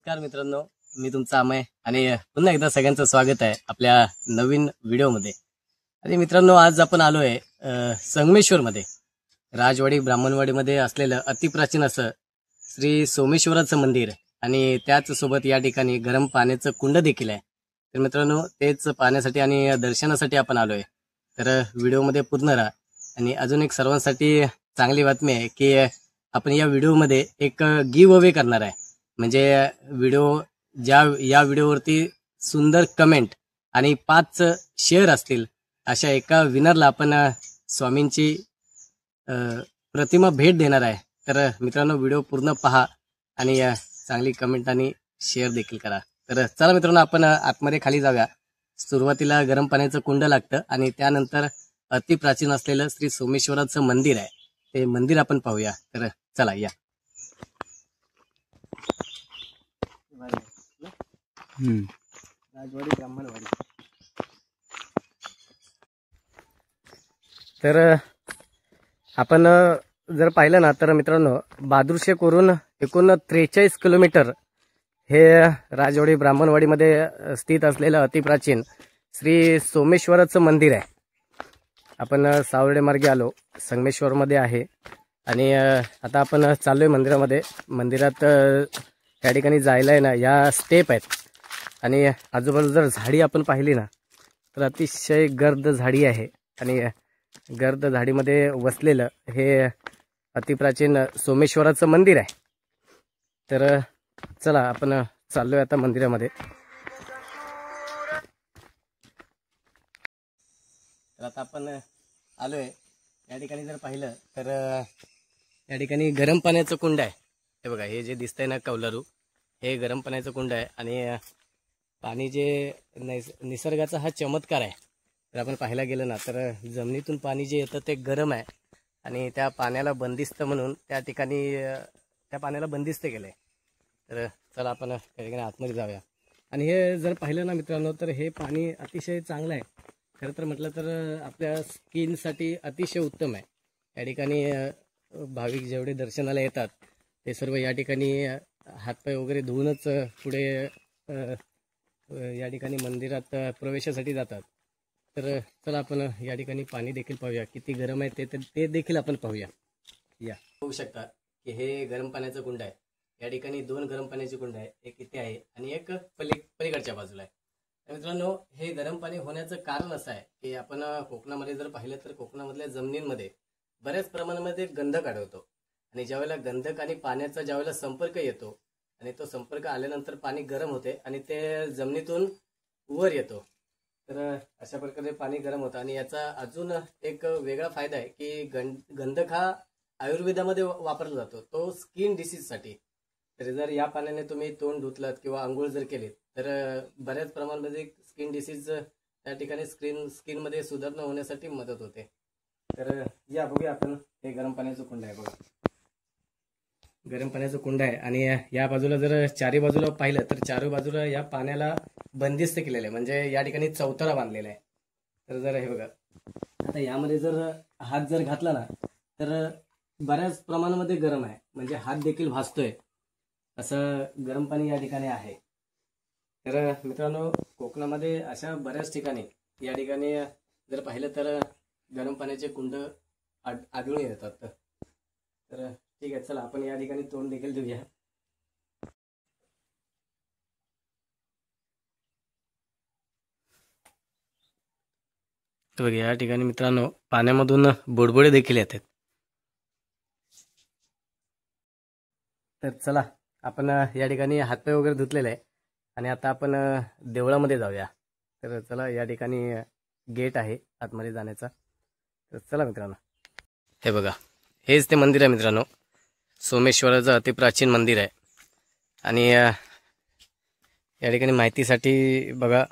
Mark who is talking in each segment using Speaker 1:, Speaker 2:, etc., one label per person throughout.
Speaker 1: नमस्कार मित्रांनो, मी तुमचा अमय आणि पुन्हा एकदा सगळ्यांचं स्वागत आहे आपल्या नवीन व्हिडिओमध्ये. आणि मित्रांनो, आज आपण आलो आहे संगमेश्वरमध्ये, राजवाडी ब्राह्मणवाडीमध्ये असलेलं अतिप्राचीन असं श्री सोमेश्वराचं मंदिर आणि त्याच सोबत या ठिकाणी गरम पाण्याचं कुंड देखील आहे. तर मित्रांनो, तेच पाहण्यासाठी आणि दर्शनासाठी आपण आलो आहे. तर व्हिडिओमध्ये पूर्ण राहा. आणि अजून एक सर्वांसाठी चांगली बातमी आहे की आपण या व्हिडिओमध्ये एक गिव्ह अवे करणार आहे. म्हणजे या व्हिडिओवरती सुंदर कमेंट आणि 5 शेअर असतील अशा एका विनरला आपण स्वामींची प्रतिमा भेट देणार आहे. तर मित्रांनो, व्हिडिओ पूर्ण पहा आणि चांगली कमेंट आणि शेअर देखील करा. तर चला मित्रांनो, आपण आतमध्ये खाली जाऊया. सुरुवातीला गरम पाण्याचं कुंड लागतं आणि त्यानंतर अतिप्राचीन असलेलं श्री सोमेश्वराचं मंदिर आहे, ते मंदिर आपण पाहूया. तर चला या. राजवाडी ब्राह्मणवाडी. तर आपण जर पाहिलं ना तर मित्रांनो, बहादूरशेकवरून एकूण 43 किलोमीटर हे राजवाडी ब्राह्मणवाडीमध्ये स्थित असलेलं अतिप्राचीन श्री सोमेश्वराचं मंदिर आहे. आपण सावर्डे मार्गे आलो, संगमेश्वरमध्ये आहे आणि आता आपण चाललोय मंदिरामध्ये. मंदिरात त्या ठिकाणी जायला आहे ना, या स्टेप आहेत आणि आजूबाजू जर झाडी आपण पाहिली ना तर अतिशय गर्द झाडी आहे आणि गर्द झाडीमध्ये वसलेलं हे अतिप्राचीन सोमेश्वराचं मंदिर आहे. तर चला आपण चाललोय आता मंदिरामध्ये. तर आता आपण आलोय या ठिकाणी. जर पाहिलं तर या ठिकाणी गरम पाण्याचं कुंड आहे. हे बघा, हे जे दिसतंय ना कौलारू, हे गरम पाण्याचं कुंड आहे आणि पाणी जे निसर्गाचा हा चमत्कार आहे. तर आपण पाहायला गेलं ना तर जमिनीतून पाणी जे येतं ते गरम आहे आणि त्या पाण्याला बंदिस्त म्हणून त्या ठिकाणी त्या पाण्याला बंदिस्त केलं आहे. तर चला आपण त्या ठिकाणी आतमध्ये जाऊया. आणि हे जर पाहिलं ना मित्रांनो तर हे पाणी अतिशय चांगलं आहे. खरं तर म्हटलं तर आपल्या स्किनसाठी अतिशय उत्तम आहे. या ठिकाणी भाविक जेवढे दर्शनाला येतात ते सर्व या ठिकाणी हातपाय वगैरे धुवूनच पुढे या ठिकाणी मंदिरात प्रवेशासाठी जातात. तर चला आपण या ठिकाणी पाणी देखील पाहूया, किती गरम आहे ते देखील आपण पाहूया. या पाहू शकता की हे गरम पाण्याचं कुंड आहे. या ठिकाणी 2 गरम पाण्याचे कुंड आहे, एक इथे आहे आणि एक पलीकडच्या बाजूला आहे. मित्रांनो, हे गरम पाणी होण्याचं कारण असं आहे की आपण कोकणामध्ये जर पाहिलं तर कोकणामधल्या जमिनींमध्ये बऱ्याच प्रमाणामध्ये गंधक आढळतो आणि ज्यावेळेला गंधक आणि पाण्याचा ज्यावेळेला संपर्क येतो आणि तो संपर्क आल्यानंतर पाणी गरम होते आणि ते जमिनीतून वर येतो. तर अशा प्रकारे पाणी गरम होतं. आणि याचा अजून एक वेगळा फायदा आहे की गंधक हा आयुर्वेदामध्ये वापरला जातो, तो स्किन डिसीजसाठी. तर जर या पाण्याने तुम्ही तोंड धुतलात किंवा आंघोळ जर केली तर बऱ्याच प्रमाणामध्ये स्किन डिसीज त्या ठिकाणी स्किनमध्ये सुधारणा होण्यासाठी मदत होते. तर या बघूया आपण, हे गरम पाण्याचं कुंड आहे. बघा, गरम पाण्याचं कुंड आहे आणि या बाजूला जर चारी बाजूला पाहिलं तर चारी बाजूला या पाण्याला बंदिस्त केलेलं आहे, म्हणजे या ठिकाणी चौतरा बांधलेला आहे. तर जर हे बघा, आता यामध्ये जर हात जर घातला ना तर बऱ्याच प्रमाणामध्ये गरम आहे, म्हणजे हात देखील भाजतोय असं गरम पाणी या ठिकाणी आहे. तर मित्रांनो, कोकणामध्ये अशा बऱ्याच ठिकाणी या ठिकाणी जर पाहिलं तर गरम पाण्याचे कुंड आढळून येतात. तर ठीक आहे, चला आपण या ठिकाणी तोंड देखील देऊया. तर बघा, या ठिकाणी मित्रांनो पाण्यामधून बुडबुडे देखील येतात. तर चला आपण या ठिकाणी हातपाय वगैरे धुतलेले आहे आणि आता आपण देवळामध्ये जाऊया. तर चला, या ठिकाणी गेट आहे आतमध्ये जाण्याचा. तर चला मित्रांनो, हे बघा, हेच ते मंदिर आहे मित्रांनो, सोमेश्वराचं अतिप्राचीन मंदिर आहे. आणि या ठिकाणी माहितीसाठी बघा,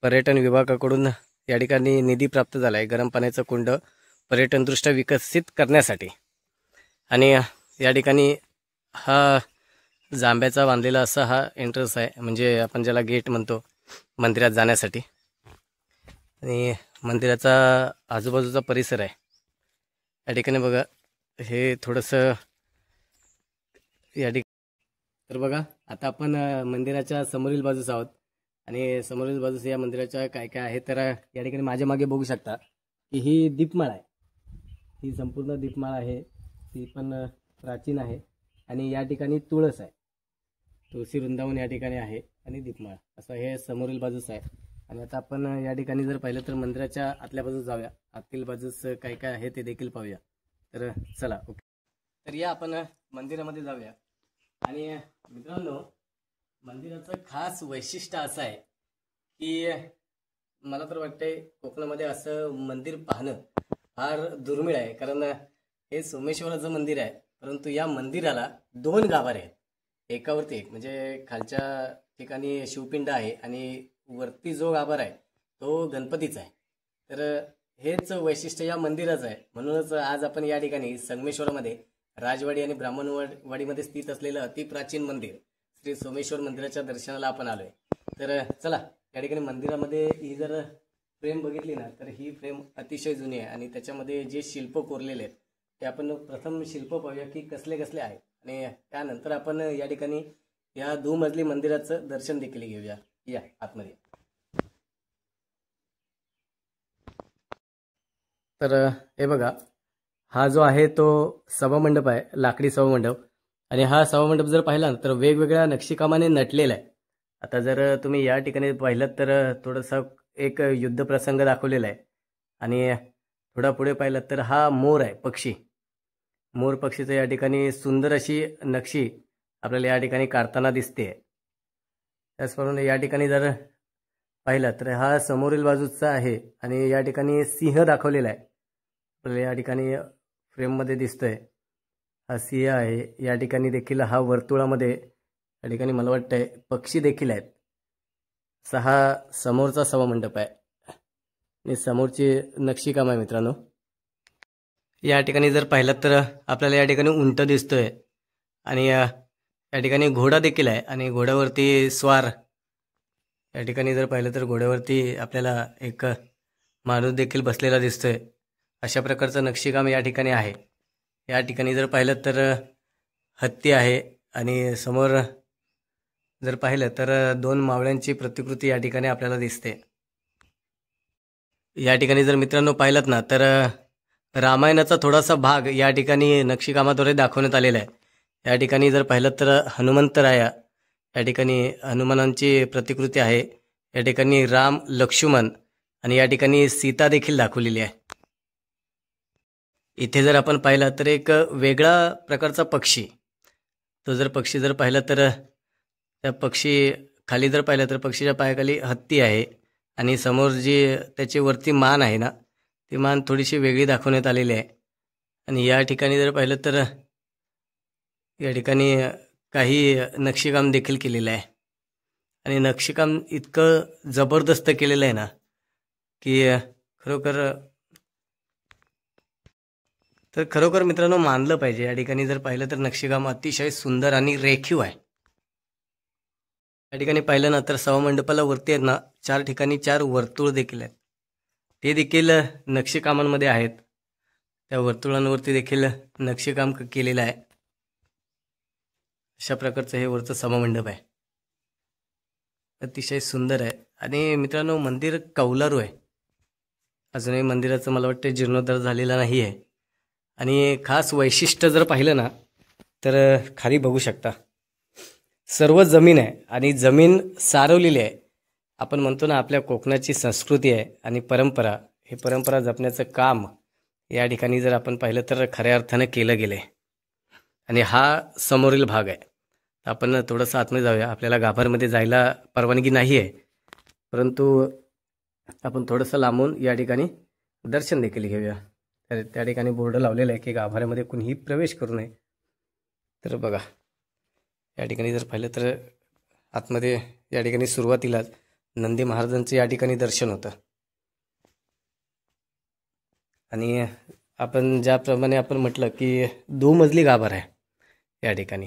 Speaker 1: पर्यटन विभागाकडून या ठिकाणी निधी प्राप्त झाला आहे गरम पाण्याचं कुंड पर्यटनदृष्ट्या विकसित करण्यासाठी. आणि या ठिकाणी हा जांभ्याचा बांधलेला असा हा एंट्रन्स आहे, म्हणजे आपण ज्याला गेट म्हणतो मंदिरात जाण्यासाठी. आणि मंदिराचा आजूबाजूचा परिसर आहे. या ठिकाणी बघा, हे थोडंसं या ठिकाणी तर बघा आता आपण मंदिराच्या समोरील बाजूस आहोत आणि समोरील बाजूस या मंदिराच्या काय काय आहे तर या ठिकाणी माझ्या मागे बघू शकता की ही दीपमाळ आहे. ही संपूर्ण दीपमाळ आहे, ती पण प्राचीन आहे आणि या ठिकाणी तुळस आहे, तुळशी वृंदावन या ठिकाणी आहे आणि दीपमाळ असं हे समोरील बाजूस आहे. आणि आता आपण या ठिकाणी जर पाहिलं तर मंदिराच्या आतल्या बाजूस जाऊया, आतील बाजूस काय काय आहे ते देखील पाहूया. तर चला ओके. तर या आपण मंदिरामध्ये जाऊया. आणि मित्रांनो, मंदिराचं खास वैशिष्ट्य असं आहे की मला तर वाटतंय कोकणामध्ये असं मंदिर पाहणं फार दुर्मिळ आहे. कारण हे सोमेश्वराचं मंदिर आहे, परंतु या मंदिराला 2 गाभारे आहेत, एकावरती एक. म्हणजे खालच्या ठिकाणी शिवपिंड आहे आणि वरती जो गाभारा आहे तो गणपतीचा आहे. तर हेच वैशिष्ट्य या मंदिराचं आहे. म्हणूनच आज आपण या ठिकाणी संगमेश्वरामध्ये राजवाडी आणि ब्राह्मणवाडीमध्ये स्थित असलेलं अतिप्राचीन मंदिर श्री सोमेश्वर मंदिराच्या दर्शनाला आपण आलोय. तर चला या ठिकाणी मंदिरामध्ये ही जर फ्रेम बघितली ना तर ही फ्रेम अतिशय जुनी आहे आणि त्याच्यामध्ये जे शिल्प कोरलेले आहेत ते आपण प्रथम शिल्प पाहूया की कसले कसले आहेत आणि त्यानंतर आपण या ठिकाणी या दुमजली मंदिराचं दर्शन देखील घेऊया. या आतमध्ये. तर हे बघा, हा जो आहे तो सभामंडप आहे, लाकडी सभामंडप. आणि हा सभामंडप जर पाहिला तर वेगवेगळ्या नक्षीकामाने नटलेला आहे. आता जर तुम्ही या ठिकाणी पाहिलं तर थोडंसं एक युद्ध प्रसंग दाखवलेला आहे. आणि थोडा पुढे पाहिलं तर हा मोर आहे, पक्षी. मोर पक्षीचं या ठिकाणी सुंदर अशी नक्षी आपल्याला या ठिकाणी काढताना दिसते. त्याचप्रमाणे या ठिकाणी जर पाहिलं तर हा समोरील बाजूचा आहे आणि या ठिकाणी सिंह दाखवलेला आहे. आपल्याला या ठिकाणी फ्रेममध्ये दिसतोय हा सिंह आहे. या ठिकाणी देखील हा वर्तुळामध्ये या ठिकाणी मला वाटतंय पक्षी देखील आहेत. असा हा समोरचा सभामंडप आहे आणि समोरची नक्षीकाम आहे मित्रांनो. या ठिकाणी जर पाहिलं तर आपल्याला या ठिकाणी उंट दिसतोय आणि या ठिकाणी घोडा देखील आहे आणि घोड्यावरती स्वार. या ठिकाणी जर पाहिलं तर घोड्यावरती आपल्याला एक माणूस देखील बसलेला दिसतोय. अशा प्रकारचं नक्षीकाम या ठिकाणी आहे. या ठिकाणी जर पाहिलं तर हत्ती आहे आणि समोर जर पाहिलं तर 2 मावळ्यांची प्रतिकृती या ठिकाणी आपल्याला दिसते. या ठिकाणी जर मित्रांनो पाहिलं ना तर रामायणाचा थोडासा भाग या ठिकाणी नक्षीकामाद्वारे दाखवण्यात आलेला आहे. या ठिकाणी जर पाहिलं तर हनुमंतराया, या ठिकाणी हनुमानांची प्रतिकृती आहे. या ठिकाणी राम, लक्ष्मण आणि या ठिकाणी सीता देखील दाखवलेली आहे. इथे जर आपण पाहिलं तर एक वेगळा प्रकारचा पक्षी, तो जर पक्षी जर पाहिला तर त्या पक्षी खाली जर पाहिलं तर पक्षीच्या पायाखाली हत्ती आहे आणि समोर जी त्याची वरती मान आहे ना, ती मान थोडीशी वेगळी दाखवण्यात आलेली आहे. आणि या ठिकाणी जर पाहिलं तर या ठिकाणी काही नक्षीकाम देखील केलेलं आहे आणि नक्षीकाम इतकं जबरदस्त केलेलं आहे ना की खरोखर मित्रांनो मानलं पाहिजे. या ठिकाणी जर पाहिलं तर नक्षीकाम अतिशय सुंदर आणि रेखीव आहे. या ठिकाणी पाहिलं ना तर सभामंडपाला वरती आहेत ना 4 ठिकाणी 4 वर्तुळ देखील आहेत, ते देखील नक्षीकामांमध्ये आहेत. त्या वर्तुळांवरती देखील नक्षीकाम केलेलं आहे. अशा प्रकारचं हे वरचं सभामंडप आहे, अतिशय सुंदर आहे. आणि मित्रांनो मंदिर कौलारू आहे, अजूनही मंदिराचं मला वाटतं जीर्णोद्धार झालेला नाही आहे. आणि खास वैशिष्ट्य जर पाहिलं ना तर खाली बघू शकता सर्व जमीन आहे आणि जमीन सारवलेली आहे. आपण म्हणतो ना आपल्या कोकणाची संस्कृती आहे आणि परंपरा, ही परंपरा जपण्याचं काम या ठिकाणी जर आपण पाहिलं तर खऱ्या अर्थानं केलं गेलं आहे. आणि हा समोरील भाग आहे. आपण थोडंसं आतमध्ये जाऊया. आपल्याला गाभारमध्ये जायला परवानगी नाही आहे, परंतु आपण थोडंसं लांबून या ठिकाणी दर्शन देखील घेऊया. तर त्या ठिकाणी बोर्ड लावलेला आहे की गाभाऱ्यामध्ये कुणीही प्रवेश करू नये. तर बघा या ठिकाणी जर पाहिलं तर आतमध्ये या ठिकाणी सुरुवातीलाच नंदी महाराजांचं या ठिकाणी दर्शन होतं. आणि आपण ज्याप्रमाणे आपण म्हटलं की 2 मजली गाभार आहे या ठिकाणी.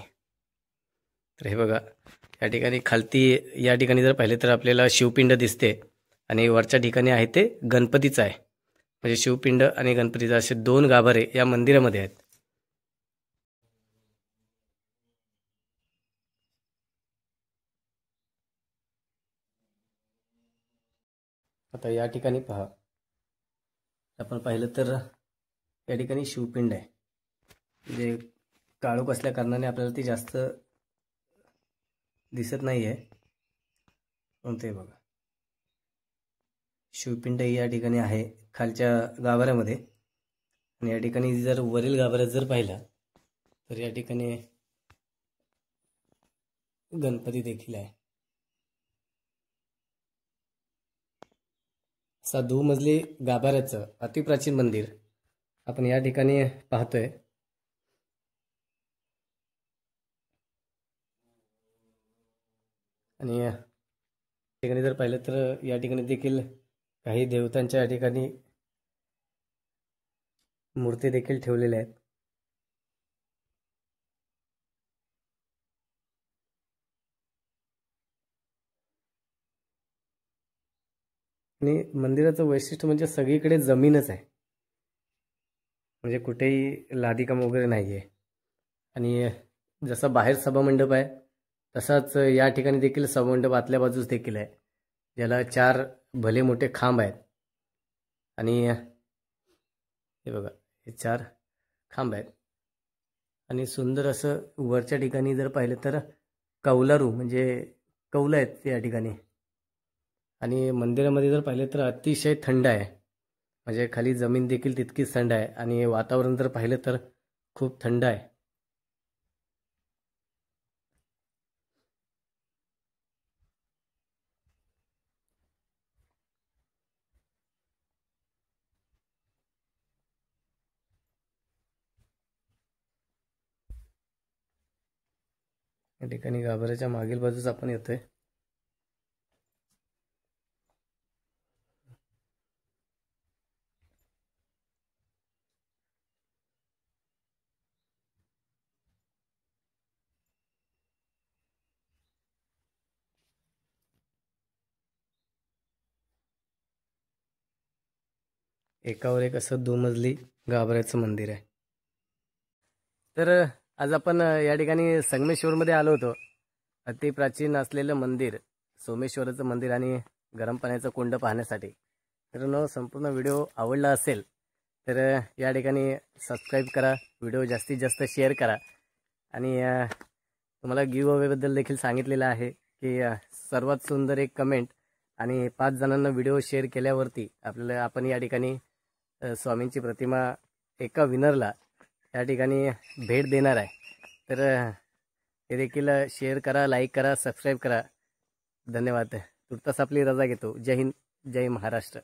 Speaker 1: तर हे बघा या ठिकाणी खालती या ठिकाणी जर पाहिलं तर आपल्याला शिवपिंड दिसते आणि वरच्या ठिकाणी आहे ते गणपतीचं आहे. म्हणजे शिवपिंड आणि गणपतीचं असे 2 गाभारे या मंदिरामध्ये आहेत. आता या ठिकाणी पहा, आपण पाहिलं तर या ठिकाणी शिवपिंड आहे. जे काळोख असल्या कारणाने आपल्याला ती जास्त दिसत नाही आहे, पण ते बघा शिवपिंड या ठिकाणी आहे खालच्या गाभाऱ्यामध्ये. आणि या ठिकाणी जर वरील गाभाऱ्यात जर पाहिला तर या ठिकाणी गणपती देखील आहे. असा दुमजली गाभाऱ्याचं अतिप्राचीन मंदिर आपण या ठिकाणी पाहतोय. आणि या ठिकाणी जर पाहिलं तर या ठिकाणी देखील काही देवतांच्या या ठिकाणी मूर्ती देखील ठेवलेल्या आहेत. आणि मंदिराचं वैशिष्ट्य म्हणजे सगळीकडे जमीनच आहे, म्हणजे कुठेही लादीकाम वगैरे नाही आहे. आणि जसं बाहेर सभामंडप आहे तसाच या ठिकाणी देखील सभामंडप आतल्या बाजूस देखील आहे, ज्याला 4 भले मोठे खांब आहेत. आणि हे बघा, हे 4 खांब आहेत. आणि सुंदर असं वरच्या ठिकाणी जर पाहिलं तर कौलारू म्हणजे कौलं आहेत या ठिकाणी. आणि मंदिरामध्ये जर पाहिलं तर अतिशय थंड आहे, म्हणजे खाली जमीन देखील तितकीच थंड आहे. आणि वातावरण जर पाहिलं तर खूप थंड आहे. या ठिकाणी गाभाऱ्याच्या मागील बाजूस आपण येतोय. एकावर एक असं दुमजली गाभाऱ्याचं मंदिर आहे. तर आज आपण या ठिकाणी संगमेश्वरमध्ये आलो होतो. अतिप्राचीन असलेलं मंदिर, सोमेश्वराचं मंदिर आणि गरम पाण्याचं कुंड पाहण्यासाठी. तर संपूर्ण व्हिडिओ आवडला असेल तर या ठिकाणी सबस्क्राईब करा, व्हिडिओ जास्तीत जास्त शेअर करा. आणि तुम्हाला गिव्ह अवेबद्दल देखील सांगितलेलं आहे की सर्वात सुंदर एक कमेंट आणि 5 जणांना व्हिडिओ शेअर केल्यावरती आपण या ठिकाणी स्वामींची प्रतिमा एका विनरला या ठिकाणी भेट देणार आहे. तर हे देखील शेअर करा, लाईक करा, सबस्क्राईब करा. धन्यवाद. तुर्तास आपली रजा घेतो. जय हिंद, जय महाराष्ट्र.